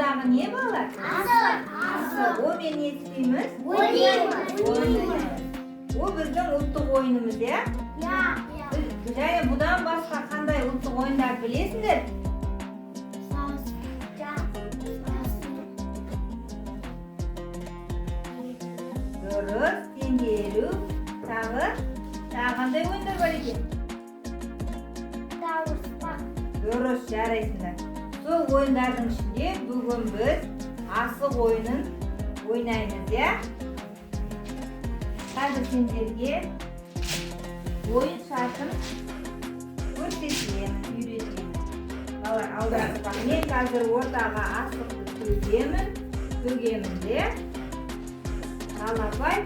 Buдағы не балалар? Асық. О мен не істейміз? Ойнаймыз. О біздің ұлттық ойынымыз, иә? Және бұдан басқа қандай ұлттық ойындар білесіңдер? Дұрыс, теңгеру, тағы қандай ойындар бар екен? Дұрыс, жарайсыңдар. Сол ойындардың ішінде бүгін біз асық ойынын ойнаймыз, иә? Қазір сендерге ойын шартын көрсетемін, үйретемін. Балалар, аударып бақ. Мен қазір ортаға асықты төгемін де. Талапай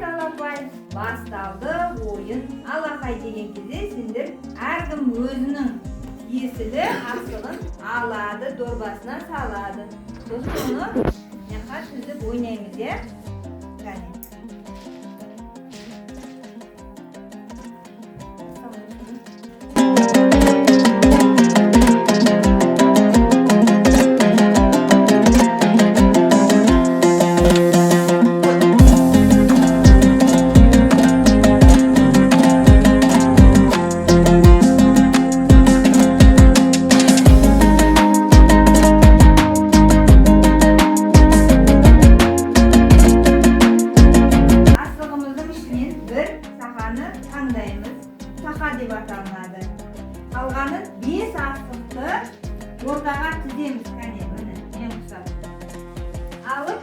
басталды ойын. Алақай деген кезде сендер әркім өзінің есілі асығын алады, дорбасына салады. Сосын оны яқа түзіп ойнаймыз, иә? Сақа деп аталынады. Қалғанын 5 асықты ортаға тіземіз. Кәне, міне, мен ұқсап. Алып,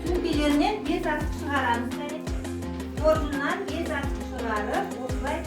сөмкелерінен 5 асық шығарамыз. Қоржыннан 5 асық шығарып, осылай